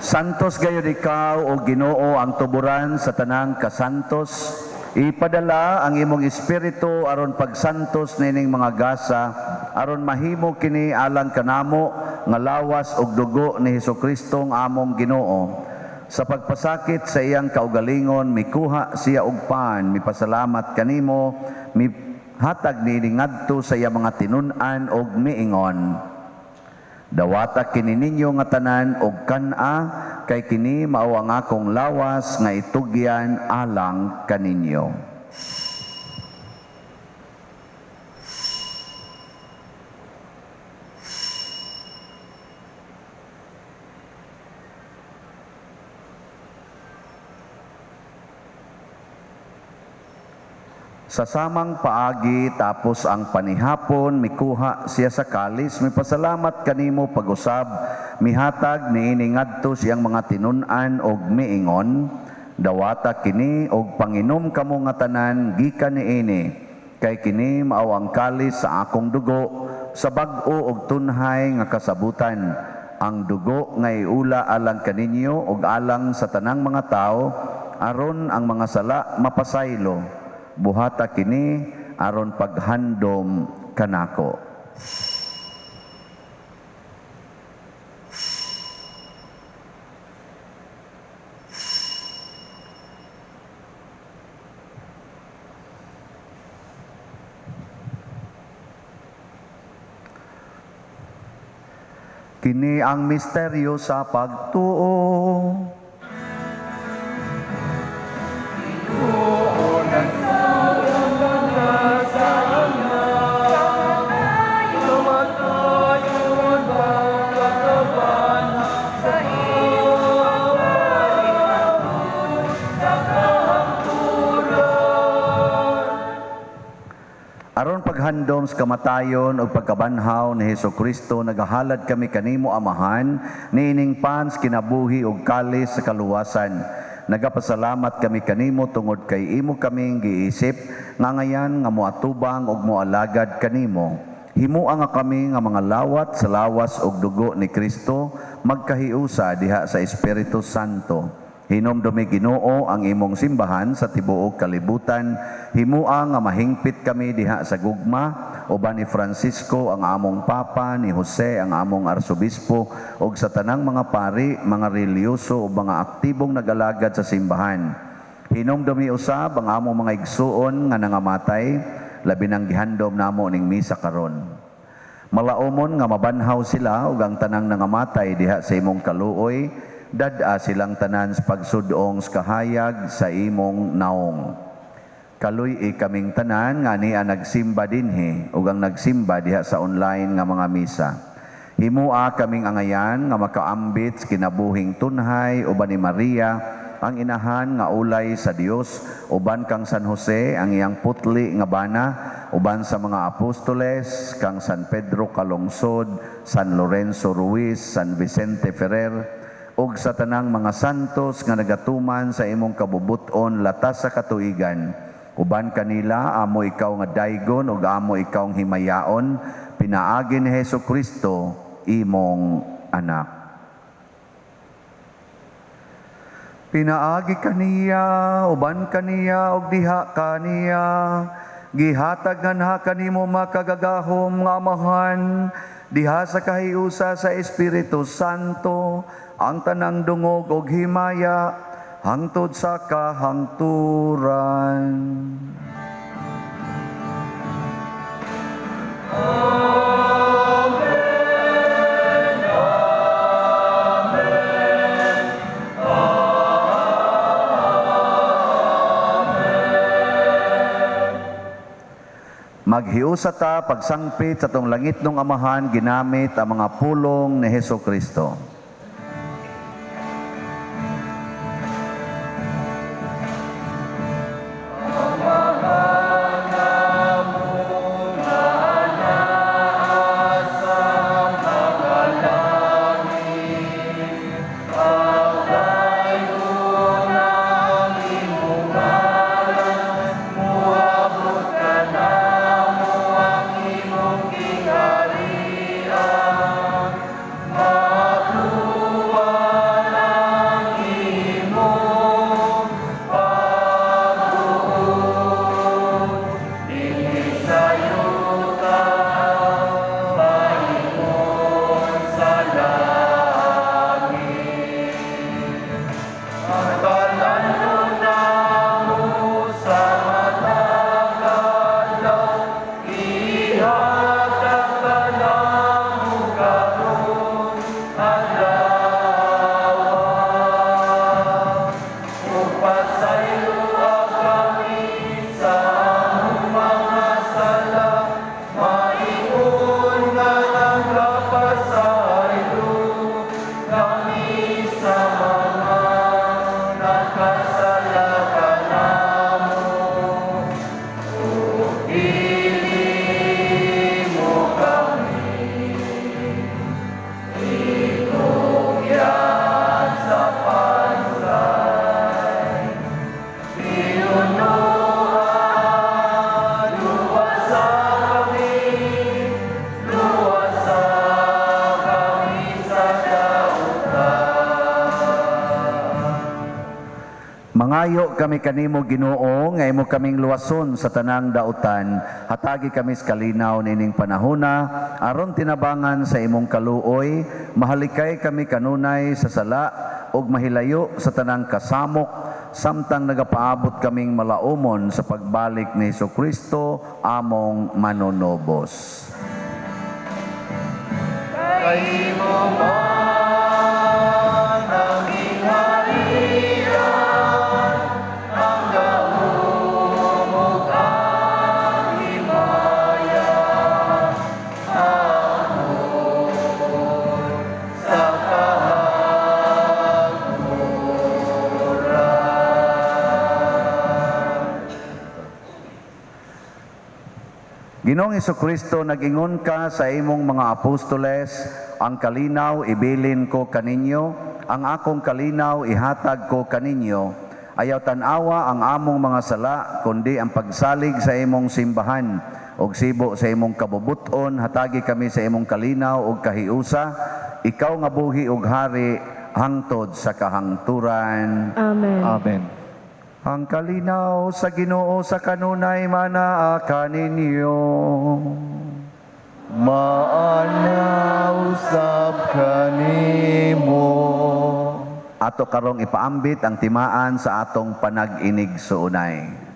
Santos gayud ikaw o Ginoo ang tuburan sa tanang kasantos. Ipadala ang imong espiritu aron pagsantos nining mga gasa aron mahimo kini alang kanamo nga lawas og dugo ni Hesukristo ang among Ginoo. Sa pagpasakit sa iyang kaugalingon mikuha siya og pan, mipasalamat kanimo, mihatag niini ngadto sa iyang mga tinun-an og miingon. Dawata kini ninyo nga tanan og kana kay kini mao ang akong lawas nga itugyan alang kaninyo. Sa samang paagi tapos ang panihapon mikuha siya sa kalis, mipasalamat kanimo pag-usab, mihatag niini ngadto siyang mga tinun-an og miingon, dawata kini og panginom kamo nga tanan gikan niini, kay kini mao ang kalis sa akong dugo, sa bag-o og tunhay nga kasabutan, ang dugo nga iula alang kaninyo og alang sa tanang mga tao, aron ang mga sala mapasaylo. Buhata kini aron paghandom kanako. Kini ang misteryo sa pagtuo. Aron paghandom sa kamatayon o pagkabanhaw ni Hesukristo, nagahalad kami kanimo Amahan, niining pans kinabuhi ug kalis sa kaluwasan. Nagapasalamat kami kanimo tungod kay imo kaming giisip nga ngayan nga moatubang ug moalagad kanimo. Himuang nga kami nga mga lawat sa lawas ug dugo ni Kristo magkahiusa diha sa Espiritu Santo. Hinomdumi Ginoo ang imong simbahan sa tibuok kalibutan. Himuang nga mahingpit kami diha sa gugma, uban ni Francisco ang among Papa, ni Jose ang among Arsobispo, ug sa tanang mga pari, mga reliyoso o mga aktibong nag-alagad sa simbahan. Hinomdumi usab ang among mga igsuon nga nangamatay, labi nang gihandom namo ning misa karon. Malaumon nga mabanhaw sila ug ang tanang nangamatay diha sa imong kaluoy, dad-a silang tanan sa pagsudong sa kahayag sa imong naong. Kaluy kaming tanan nga niya nagsimba dinhi ug ang nagsimba diha sa online nga mga misa. Himua kaming angayan nga makaambit sa kinabuhing tunhay uban ni Maria, ang inahan nga ulay sa Dios, uban kang San Jose ang iyang putli nga bana, uban sa mga apostoles kang San Pedro Calungsod, San Lorenzo Ruiz, San Vicente Ferrer, ug sa tanang mga santos nga nagatuman sa imong kabubuton latas sa katuigan. Uban kanila, amo ikaw nga daygon ug amo ikaw nga himayaon, pinaagi ni Hesukristo, imong anak. Pinaagi kaniya, uban kaniya ug diha kaniya, gihatag nga kanimo makagagahom nga Amahan, diha sa kahiusa sa Espiritu Santo, ang tanang dungog ug himaya hangtod sa kahangturan. Maghiusa ta pagsangpit sa tong langit ng Amahan ginamit ang mga pulong ni Hesukristo. Mangayo kami kanimo Ginoo nga imo kaming luwason sa tanang dautan. Hatagi kami sa kalinaw nining panahona aron tinabangan sa imong kaluoy. Mahalikay kami kanunay sa sala ug mahilayo sa tanang kasamok samtang nagapaabot kaming malaumon sa pagbalik ni Hesukristo among manunobos. Ginoong Jesucristo, nag-ingon ka sa imong mga apostoles, ang kalinaw ibilin ko kaninyo, ang akong kalinaw ihatag ko kaninyo. Ayaw tanawa ang among mga sala, kundi ang pagsalig sa imong simbahan, og sibo sa imong kabubuton, hatagi kami sa imong kalinaw og kahiusa, ikaw nga buhi ug hari, hangtod sa kahangturan. Amen. Amen. Ang kalinaw sa Ginoo sa kanunay manaa kaninyo. Maanausap kanimo. Ato karong ipaambit ang timaan sa atong panag-inig suunay.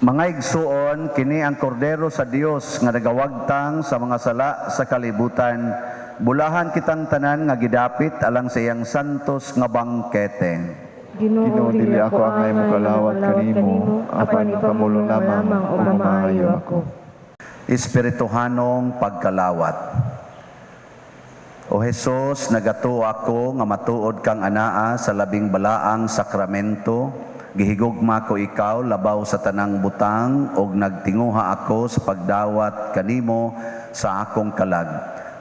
Mga igsuon, kini ang kordero sa Dios nga nagawagtang sa mga sala sa kalibutan. Bulahan kitang tanan nga gidapit alang sa iyang santos nga bangkete. Ginoo, dili ako ang imong kalawat kanimo, apan pamulo lamang o mamaayo ako. Espirituhanong pagkalawat. O Jesus, nagato ako nga matuod kang anaa sa labing balaang sakramento. Gihigugma ko ikaw labaw sa tanang butang ug nagtinguha ako sa pagdawat kanimo sa akong kalag.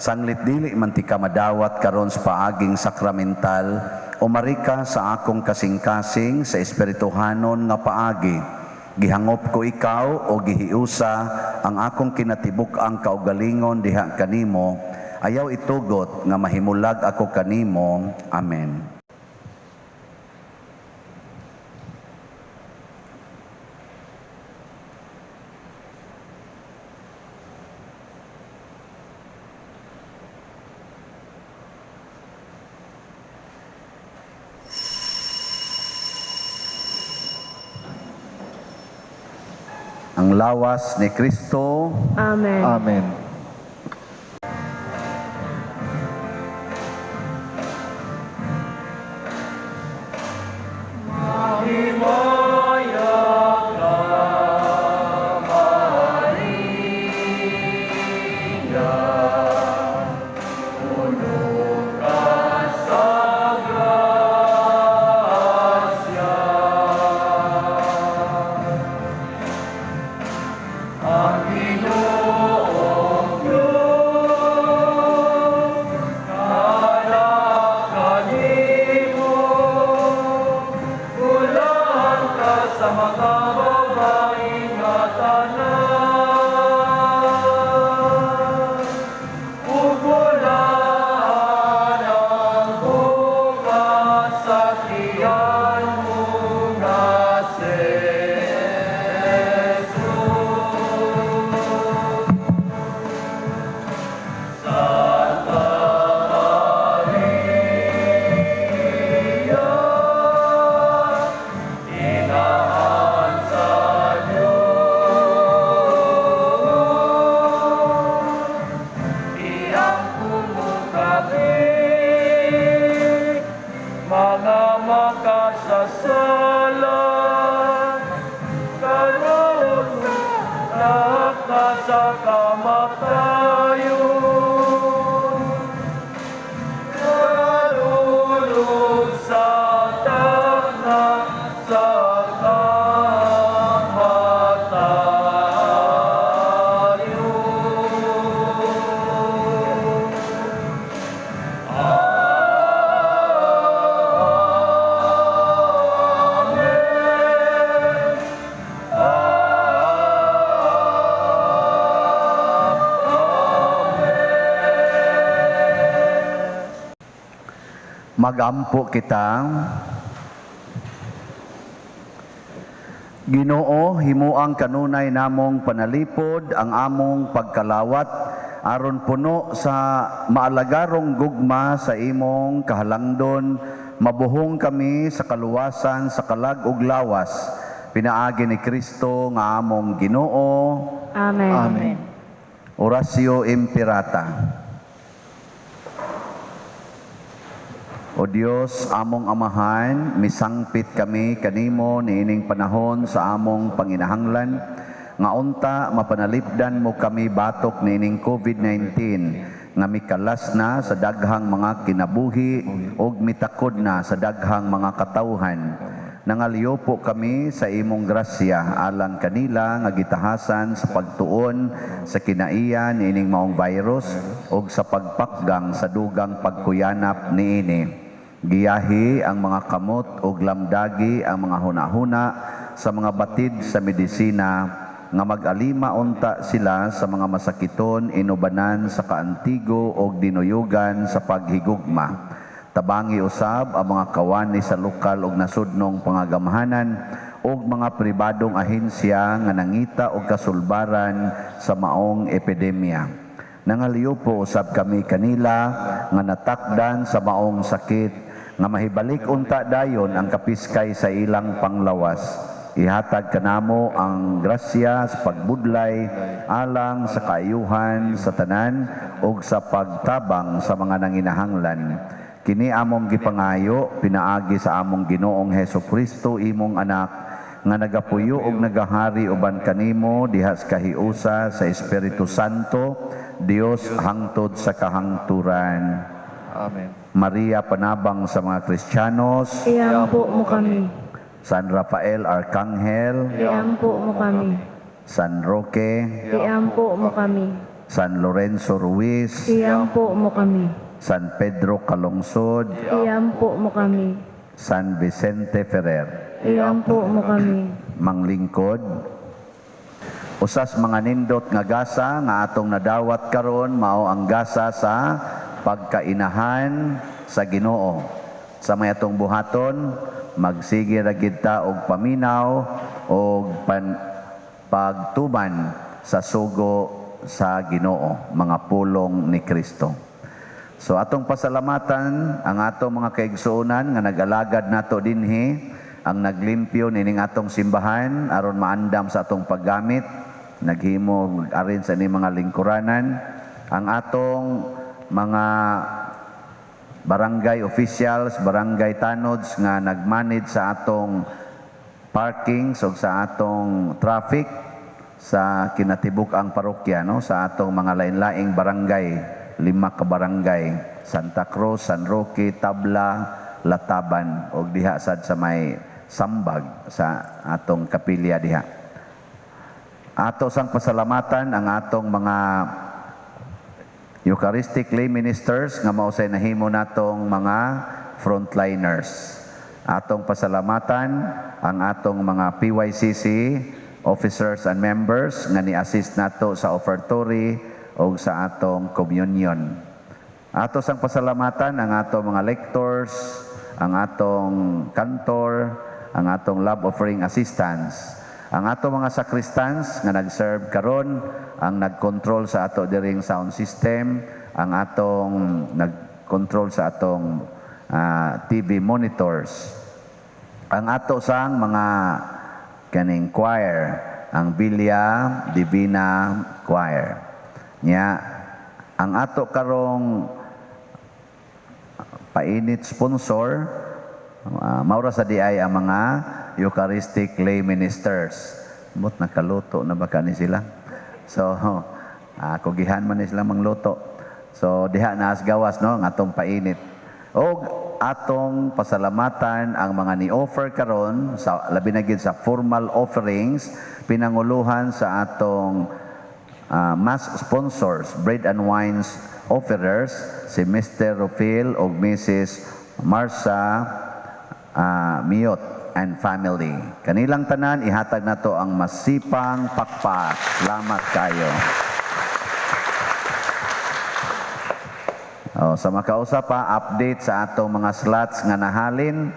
Sanglit dili man ti ka madawat karon sa paaging sakramental, umari ka sa akong kasing-kasing sa espirituhanon nga paagi. Gihangop ko ikaw o gihiusa ang akong kinatibuk-ang kaugalingon diha kanimo. Ayaw itugot nga mahimulag ako kanimo. Amen. Ang lawas ni Kristo. Amen. Amen. Ang Ginoo Magampo kita. Ginoo, himuang kanunay namong panalipod ang among pagkalawat aron puno sa maalagarong gugma sa imong kahalangdon, mabuhong kami sa kaluwasan sa kalag ug lawas. Pinaagi ni Kristo nga among Ginoo. Amen. Amen. Orasio Imperata. O Dios, among amahan, misangpit kami kanimo niining panahon sa among panginahanglan, nga unta mapanalipdan mo kami batok niining COVID-19, nga mikalas na sa daghang mga kinabuhi ug mitakod na sa daghang mga katawhan. Nangaliyo po kami sa imong grasya alang kanila nga gitahasan sa pagtuon sa kinaiya niining maong virus ug sa pagpakgang sa dugang pagkuyanap niini. Giyahi ang mga kamot ug lamdagi ang mga hunahuna sa mga batid sa medisina nga mag-alima unta sila sa mga masakiton inubanan sa kaantigo ug dinuyugan sa paghigugma. Tabangi usab ang mga kawani sa lokal ug nasudnong pangagamhanan ug mga pribadong ahensya nga nangita og kasulbaran sa maong epidemya. Nangaliyo po usab kami kanila nga natakdan sa maong sakit nga mahibalik unta dayon ang kapiskay sa ilang panglawas. Ihatag kanamo ang grasya sa pagbudlay alang sa kaayuhan sa tanan ug sa pagtabang sa mga nanginahanglan. Kini among gipangayo pinaagi sa among Ginoong Hesukristo imong anak nga nagapuyo ug nagahari uban kanimo diha sa kahiusa sa Espiritu Santo, Dios hangtod sa kahangturan. Amen. Maria panabang sa mga Kristiyanos, Iampo mo kami. San Rafael Arcangel, Iampo mo kami. San Roque, Iampo mo kami. San Lorenzo Ruiz, Iampo mo kami. San Pedro Calungsod, Iampo mo kami. San Vicente Ferrer. Iampo mo kami. Manglingkod, usas mga nindot nga gasa nga atong nadawat karon mao ang gasa sa pagkainahan sa Ginoo. Sa may atong buhaton, magsige ra gid ta og paminaw og pagtuman sa sugo sa Ginoo, mga pulong ni Kristo. So atong pasalamatan ang atong mga kaigsuonan nga nag-alagad nato dinhi, ang naglimpyo nining atong simbahan aron maandam sa atong paggamit, naghimo arin sa ining mga lingkuranan, ang atong mga barangay officials, barangay tanods nga nagmanage sa atong parking so sa atong traffic sa kinatibuk-ang parokya, no? Sa atong mga lain-laing barangay, 5 ka barangay, Santa Cruz, San Roque, Tabla, Lataban ug diha sad sa may Sambag sa atong kapilya diha. Ato sang pasalamatan ang atong mga Eucharistic lay ministers nga mao say nahimo natong mga frontliners. Atong pasalamatan ang atong mga PYCC officers and members nga ni-assist nato sa offertory o sa atong communion. Ato sang pasalamatan ang atong mga lectors, ang atong kantor, ang atong love offering assistants, ang atong mga sacristans nga nag-serve karon, ang nag-control sa ato diring sound system, ang atong nag-control sa atong TV monitors, ang ato sang mga kaning choir, ang Villa Divina Choir. Nya ang ato karong painit sponsor, maura sa diay ang mga Eucharistic lay ministers. Mut nakaluto na ba kani sila? So, kugihan man ni sila mangluto. So, diha na as gawas, no, ng atong painit. O atong pasalamatan ang mga ni-offer karon sa labi na gid sa formal offerings, pinanguluhan sa atong mass sponsors, bread and wines offerers, si Mr. Rufil o Mrs. Marsa Miot and family. Kanilang tanan, ihatag na to ang masipang pakpak. Salamat kayo. Sa makausa pa, update sa atong mga slots nga nahalin.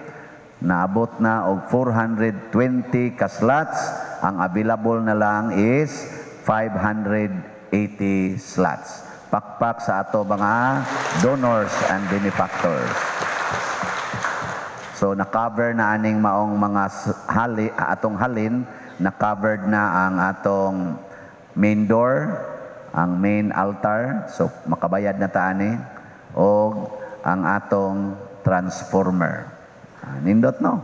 Naabot na og 420 ka slots. Ang available na lang is 580 slots. Pakpak sa ato mga donors and benefactors. So na-cover na aning maong mga atong halin, na-covered na ang atong main door, ang main altar, so makabayad na ta ani, o ang atong transformer. Nindot no?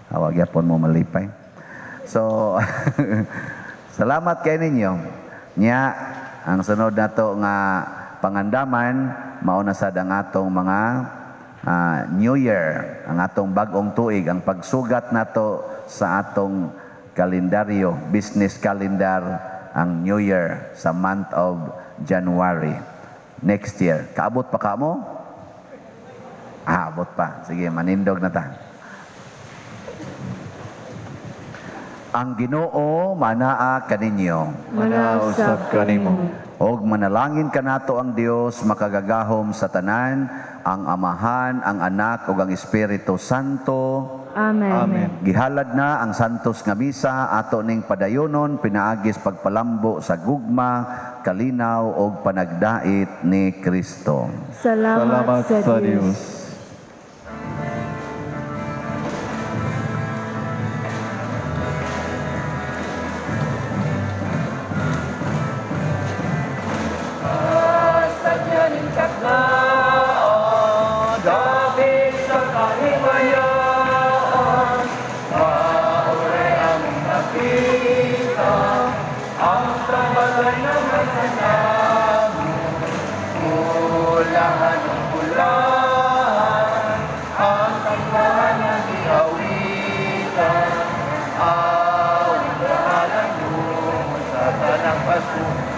Awag yapon mo malipay. So, salamat kay ninyo. Nya, ang sunod na to nga pangandaman, mauna sad ang atong mga New Year, ang atong bagong tuig, ang pagsugat nato sa atong kalendaryo, business calendar, ang New Year sa month of January next year. Kaabot pa ka mo? Abot pa. Sige, manindog na ta. Ang Ginoo manaa kaninyo. Manausap kanimo. Og manalangin kanato ang Dios makagagahom sa tanan, ang Amahan, ang Anak ug ang Espiritu Santo. Amen. Amen. Gihalad na ang santos nga misa ato ning padayonon pinaagis pagpalambo sa gugma, kalinaw ug panagdait ni Kristo. Salamat sa Diyos. Diyos.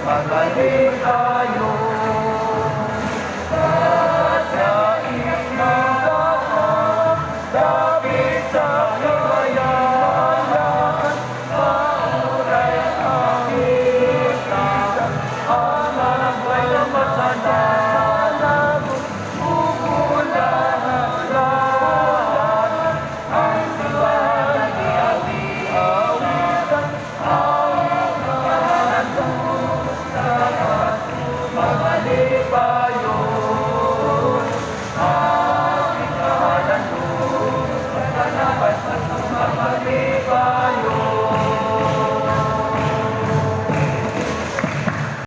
Pagalitan